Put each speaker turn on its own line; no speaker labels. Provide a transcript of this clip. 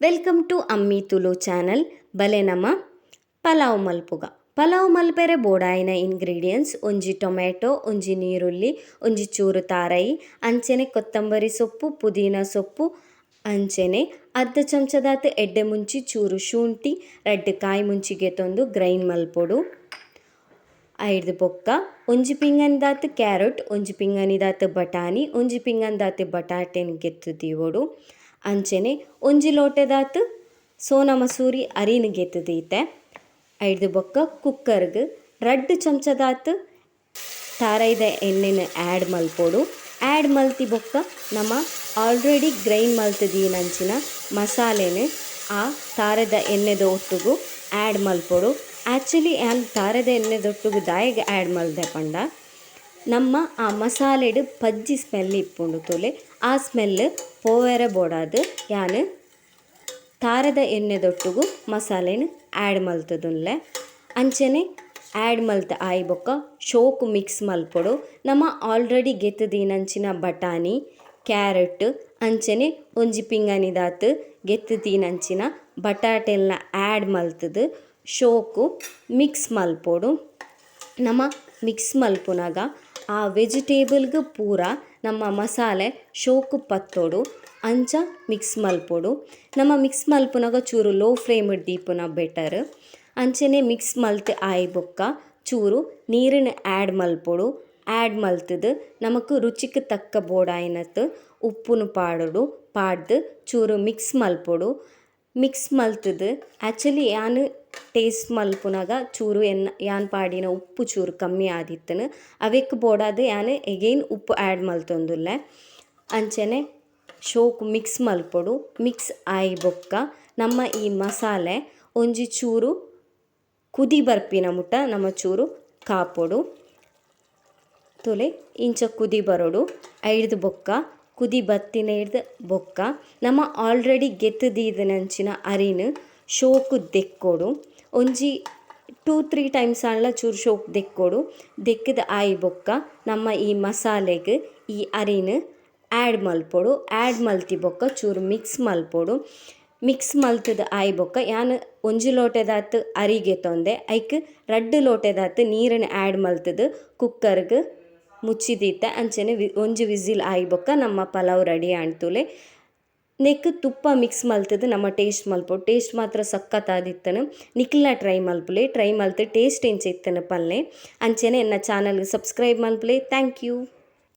Welcome to ಅಮ್ಮಿ Tulu channel. ಬಲೆ ನಮ ಪಲಾವ್ ಮಲ್ಪುಗ. ಪಲಾವ್ ಮಲ್ಪೆರೆ ಬೋಡಾಯಿನ ಇಂಗ್ರೀಡಿಯೆಂಟ್ಸ್ ಒಂಜಿ ಟೊಮೆಟೊ, ಒಂಜಿ ನೀರುಳ್ಳಿ, ಒಂಜಿ ಚೂರು ತಾರಾಯಿ, ಅಂಚೆನೆ ಕೊತ್ತಂಬರಿ ಸೊಪ್ಪು, ಪುದೀನ ಸೊಪ್ಪು, ಅಂಚೆನೆ ಅರ್ಧ ಚಮಚದಾತ ಎಡ್ಡೆ ಮುಂಚಿ ಚೂರು ಶುಂಠಿ, ರಡ್ಡ್ ಕಾಯಿ ಮುಂಚಿಗೆ ತೊಂದು ಗ್ರೈಂಡ್ ಮಲ್ಪೊಡು. ಐದು ಬೊಕ್ಕ ಒಂಜಿ ಪಿಂಗನಿದಾತ ಕ್ಯಾರೆಟ್, ಒಂಜಿ ಪಿಂಗನಿದಾತ ಬಟಾಣಿ, ಒಂಜಿ ಪಿಂಗನಿದಾತ ಬಟಾಟೆನ್ ಗೆತ್ತು ದೀವೊಡು. ಅಂಚೆನೆ ಒಂಜಿ ಲೋಟೆದಾತ ಸೋನಾ ಮಸೂರಿ ಅರಿನ ಗೆತ್ತು ದೀತೆ. ಐದು ಬೊಕ್ಕ ಕುಕ್ಕರ್ಗ್ ರಡ್ಡ್ ಚಮಚದಾತ ತಾರಾಯ್ದ ಎಣ್ಣೆನ ಆ್ಯಡ್ ಮಲ್ಪೊಡು. ಆ್ಯಡ್ ಮಲ್ತಿ ಬೊಕ್ಕ ನಮ್ಮ ಆಲ್ರೆಡಿ ಗ್ರೈಂಡ್ ಮಲ್ತದೀನಂಚಿನ ಮಸಾಲೆನ ಆ ತಾರದ ಎಣ್ಣೆದ ಒಟ್ಟುಗು ಆ್ಯಡ್ ಮಲ್ಪೊಡು. ಆ್ಯಕ್ಚುಲಿ ಯಾನ್ ತಾರದ ಎಣ್ಣೆದೊಟ್ಟುಗು ದಾಯಿಗೆ ಆ್ಯಡ್ ಮಲ್ದೆ ಪಂಡ ನಮ್ಮ ಆ ಮಸಾಲೆಡ್ ಪಜ್ಜಿ ಸ್ಮೆಲ್ ಇಪ್ಪುಂಡು ತೂಲೆ. ಆ ಸ್ಮೆಲ್ ಪೋವೆರೆ ಬೋಡಾದು ಯಾನ್ ತಾರದ ಎಣ್ಣೆದೊಟ್ಟುಗು ಮಸಾಲೆನ ಆ್ಯಡ್ ಮಲ್ತದುಲ್ಲೆ. ಅಂಚೆನೆ ಆ್ಯಡ್ ಮಲ್ತ ಆಯಿ ಬೊಕ್ಕ ಶೋಕು ಮಿಕ್ಸ್ ಮಲ್ಪೊಡು. ನಮ್ಮ ಆಲ್ರೆಡಿ ಗೆತ್ತದೀನಂಚಿನ ಬಟಾಣಿ, ಕ್ಯಾರೆಟ್, ಅಂಚೆನೆ ಒಂಜಿ ಪಿಂಗನಿದಾತ ಗೆತ್ತದೀನಂಚಿನ ಬಟಾಟೆಲ್ನ ಆ್ಯಡ್ ಮಲ್ತದು ಶೋಕು ಮಿಕ್ಸ್ ಮಲ್ಪೊಡು. ನಮ್ಮ ಮಿಕ್ಸ್ ಮಲ್ಪುನಗ ಆ ವೆಜಿಟೇಬಲ್ಗೆ ಪೂರ ನಮ್ಮ ಮಸಾಲೆ ಶೋಕು ಪತ್ತೋಡು ಅಂಚ ಮಿಕ್ಸ್ ಮಲ್ಪೊಡು. ನಮ್ಮ ಮಿಕ್ಸ್ ಮಲ್ಪುನಗ ಚೂರು ಲೋ ಫ್ಲೇಮ್ ದೀಪುನ ಬೆಟರ್. ಅಂಚೆನೆ ಮಿಕ್ಸ್ ಮಲ್ತ್ ಆಯಿ ಬೊಕ್ಕ ಚೂರು ನೀರಿನ ಆ್ಯಡ್ ಮಲ್ಪೊಡು. ಆ್ಯಡ್ ಮಲ್ತದು ನಮಕ್ ರುಚಿಗೆ ತಕ್ಕ ಬೋಡಾಯಿನತ್ ಉಪ್ಪುನು ಪಾಡ್ದು ಚೂರು ಮಿಕ್ಸ್ ಮಲ್ಪೊಡು. ಮಿಕ್ಸ್ ಮಲ್ತದು ಆ್ಯಕ್ಚುಲಿ ಯಾನ್ ಟೇಸ್ಟ್ ಮಲ್ಪುನಗ ಚೂರು ಯಾನ್ ಪಾಡಿನ ಉಪ್ಪು ಚೂರು ಕಮ್ಮಿ ಆದಿತ್ತನು ಅವೆಕ್ ಬೋಡಾದು ಯಾನ್ ಎಗೈನ್ ಉಪ್ಪು ಆ್ಯಡ್ ಮಲ್ತೊಂದುಲ್ಲೆ. ಅಂಚೆನೆ ಶೋಕು ಮಿಕ್ಸ್ ಮಲ್ಪೊಡು. ಮಿಕ್ಸ್ ಆಯಿ ಬೊಕ್ಕ ನಮ್ಮ ಈ ಮಸಾಲೆ ಒಂಜಿ ಚೂರು ಕುದಿ ಬರ್ಪಿನ ಮುಟ ನಮ್ಮ ಚೂರು ಕಾಪೊಡು ತೋಲೆ ಇಂಚ ಕುದಿ ಬರೋಡು. ಐಡ್ದು ಬೊಕ್ಕ ಕುದಿ ಬತ್ತಿನ ಹಿಡ್ದು ಬೊಕ್ಕ ನಮ್ಮ ಆಲ್ರೆಡಿ ಗೆತ್ತದೀದನಂಚಿನ ಅರಿನ ಶೋಕು ದೆಕ್ಕೊಡು. ಒಂಜಿ 2-3 ಟೈಮ್ಸ್ ಆಂಡ್ಲ ಚೂರು ಶೋಕು ದೆಕ್ಕೊಡು. ದೆಕ್ಕದ ಆಯಿ ಬೊಕ್ಕ ನಮ್ಮ ಈ ಮಸಾಲೆಗೆ ಈ ಅರಿನ ಆ್ಯಡ್ ಮಲ್ಪೊಡು. ಆ್ಯಡ್ ಮಲ್ತಿ ಬೊಕ್ಕ ಚೂರು ಮಿಕ್ಸ್ ಮಲ್ಪೊಡು. ಮಿಕ್ಸ್ ಮಲ್ತದ ಆಯಿ ಬೊಕ್ಕ ಯಾನ್ ಒಂಜಿ ಲೋಟೆದಾತ ಅರಿಗೆ ತೊಂದೆ ಐಕ್ ರಡ್ಡ್ ಲೋಟೆದಾತ ನೀರನ್ನ ಆ್ಯಡ್ ಮಲ್ತದು ಕುಕ್ಕರ್ಗ್ ಮುಚ್ಚಿದೀತೆ. ಅಂಚೆನೆ ಒಂಜಿ ವಿಸಿಲ್ ಆಯಿ ಬೊಕ್ಕ ನಮ್ಮ ಪಲಾವ್ ರೆಡಿ ಆಣ್ತುಲೆ. ನೆಕ್ ತುಪ್ಪ ಮಿಕ್ಸ್ ಮಲ್ತದು ನಮ್ಮ ಟೇಸ್ಟ್ ಮಲ್ಪೊಡು. ಟೇಸ್ಟ್ ಮಾತ್ರ ಸಖತ್ತಾದಿತ್ತನು. ನಿಕ್ಲ ಟ್ರೈ ಮಲ್ತ್ ಟೇಸ್ಟ್ ಎಂಚ ಇತ್ತನು ಪಲ್ಲೆ. ಅಂಚೆನೆ ಎನ್ನ ಚಾನಲ್ಗೆ ಸಬ್ಸ್ಕ್ರೈಬ್ ಮಲ್ಪುಲೆ. Thank you.